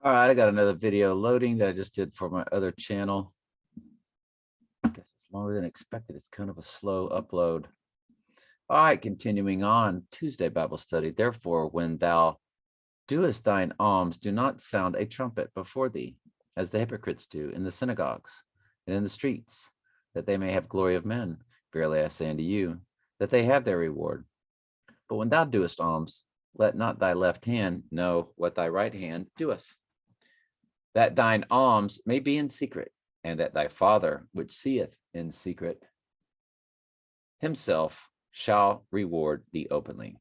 All right, I got another video loading that I just did for my other channel. I guess it's longer than expected. It's kind of a slow upload. All right, continuing on, Tuesday Bible study. Therefore, when thou doest thine alms, do not sound a trumpet before thee, as the hypocrites do in the synagogues and in the streets, that they may have glory of men. Verily I say unto you, that they have their reward. But when thou doest alms, let not thy left hand know what thy right hand doeth, that thine alms may be in secret, and that thy Father, which seeth in secret, himself shall reward thee openly.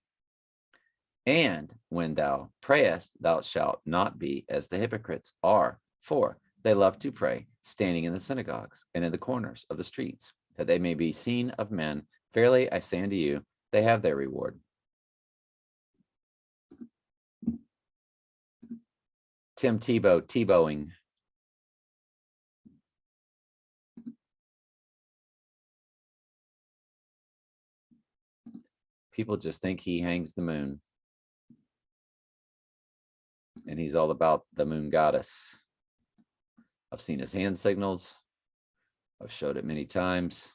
And when thou prayest, thou shalt not be as the hypocrites are, for they love to pray, standing in the synagogues and in the corners of the streets, that they may be seen of men. Verily I say unto you, they have their reward. Tim Tebow, Tebowing. People just think he hangs the moon. And he's all about the moon goddess. I've seen his hand signals. I've showed it many times.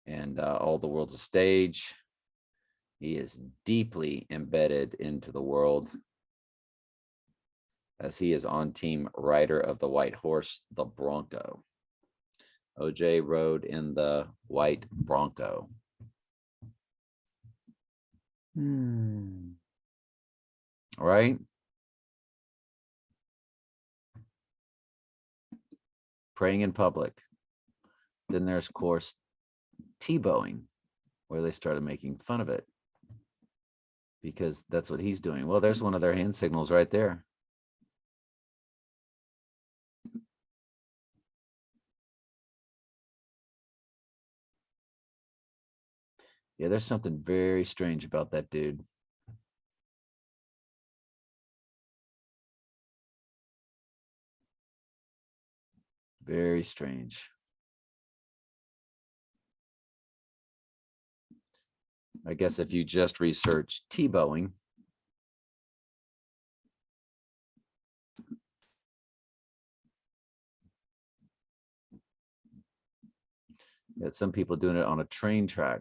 And all the world's a stage. He is deeply embedded into the world, as he is on team rider of the white horse, the Bronco. OJ rode in the white Bronco. All right. Praying in public. Then there's, of course, Tebowing, where they started making fun of it because that's what he's doing. Well, there's one of their hand signals right there. Yeah, there's something very strange about that dude. Very strange. I guess if you just research Tebowing, you got some people doing it on a train track.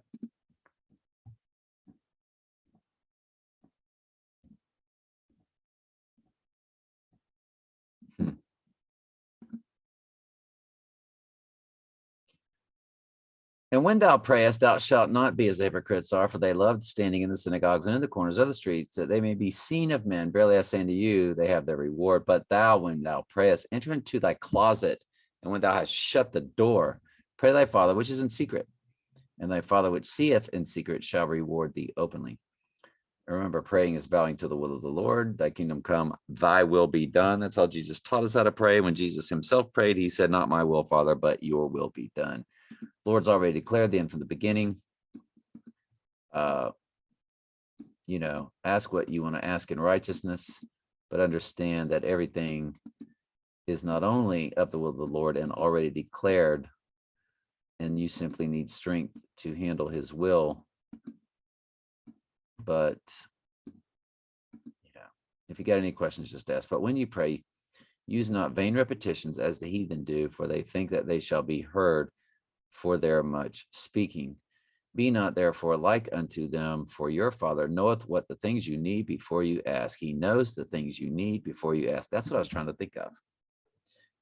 And when thou prayest, thou shalt not be as the hypocrites are, for they loved standing in the synagogues and in the corners of the streets, that they may be seen of men. Verily I say unto you, they have their reward. But thou, when thou prayest, enter into thy closet, and when thou hast shut the door, pray thy Father which is in secret, and thy Father which seeth in secret shall reward thee openly. Remember, praying is bowing to the will of the Lord. Thy kingdom come, thy will be done. That's how Jesus taught us how to pray. When Jesus himself prayed, he said, not my will, Father, but your will be done. Lord's already declared the end from the beginning. Ask what you want to ask in righteousness, but understand that everything is not only of the will of the Lord and already declared, and you simply need strength to handle his will. But yeah, if you got any questions, just ask. But when you pray, use not vain repetitions as the heathen do, for they think that they shall be heard for their much speaking. Be not therefore like unto them, for your Father knoweth what the things you need before you ask. He knows the things you need before you ask. That's what I was trying to think of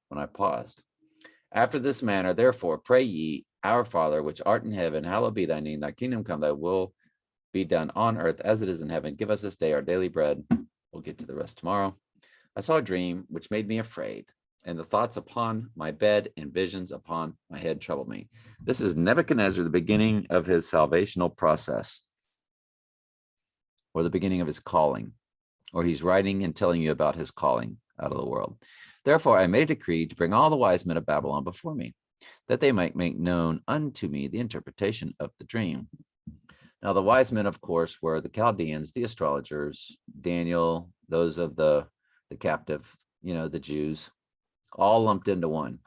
when I paused. After this manner, therefore, pray ye, our Father, which art in heaven, hallowed be thy name, thy kingdom come, thy will be done on earth as it is in heaven. Give us this day our daily bread. We'll get to the rest tomorrow. I saw a dream which made me afraid, and the thoughts upon my bed and visions upon my head troubled me. This is Nebuchadnezzar, the beginning of his salvational process, or the beginning of his calling, or he's writing and telling you about his calling out of the world. Therefore, I made a decree to bring all the wise men of Babylon before me, that they might make known unto me the interpretation of the dream. Now, the wise men, of course, were the Chaldeans, the astrologers, Daniel, those of the captive, the Jews, all lumped into one.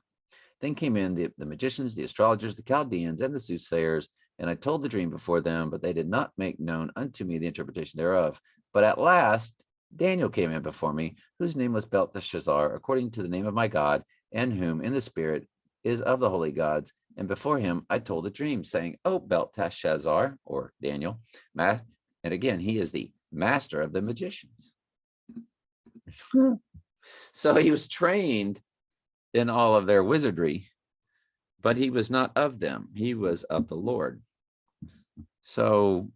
Then came in the magicians, the astrologers, the Chaldeans, and the soothsayers, and I told the dream before them, but they did not make known unto me the interpretation thereof. But at last Daniel came in before me, whose name was Belteshazzar, according to the name of my God, and whom in the spirit is of the holy gods. And before him I told a dream, saying, O Belteshazzar, or Daniel, and again, he is the master of the magicians. So he was trained in all of their wizardry, but he was not of them. He was of the Lord. So,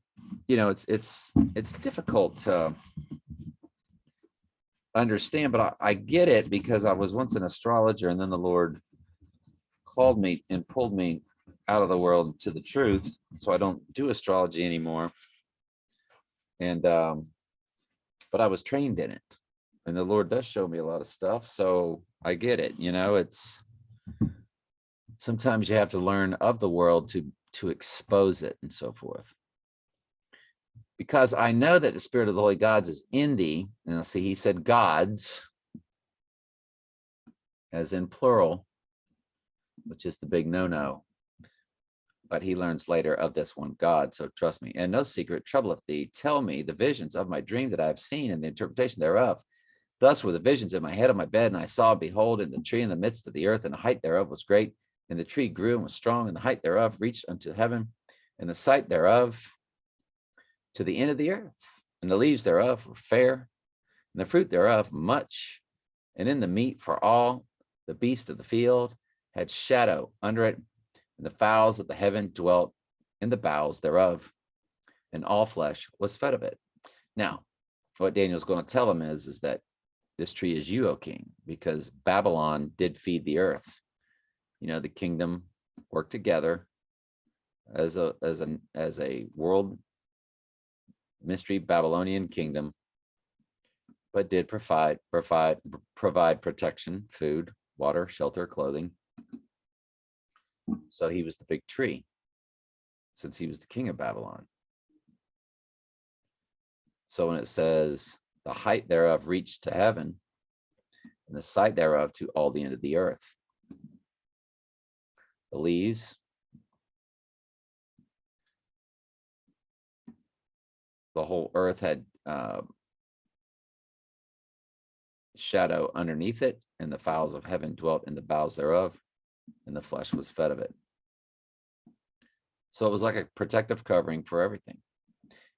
it's difficult to understand, but I get it, because I was once an astrologer, and then the Lord called me and pulled me out of the world to the truth. So I don't do astrology anymore. And but I was trained in it, and the Lord does show me a lot of stuff. So I get it. It's sometimes you have to learn of the world to expose it and so forth. Because I know that the spirit of the holy gods is in thee. And I'll see, he said gods, as in plural, which is the big no-no. But he learns later of this one God. So trust me. And no secret troubleth thee. Tell me the visions of my dream that I have seen, and the interpretation thereof. Thus were the visions in my head on my bed, and I saw, behold, in the tree in the midst of the earth, and the height thereof was great. And the tree grew and was strong, and the height thereof reached unto heaven, and the sight thereof to the end of the earth. And the leaves thereof were fair, and the fruit thereof much. And in the meat for all the beasts of the field had shadow under it, and the fowls of the heaven dwelt in the boughs thereof, and all flesh was fed of it. Now, what Daniel's going to tell him is that this tree is you, O king, because Babylon did feed the earth. The kingdom worked together as a world mystery Babylonian kingdom, but did provide protection, food, water, shelter, clothing. So he was the big tree, since he was the king of Babylon. So when it says the height thereof reached to heaven, and the sight thereof to all the end of the earth, the leaves, the whole earth had shadow underneath it, and the fowls of heaven dwelt in the boughs thereof, and the flesh was fed of it. So it was like a protective covering for everything.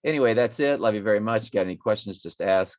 Anyway, that's it. Love you very much. Got any questions, just ask.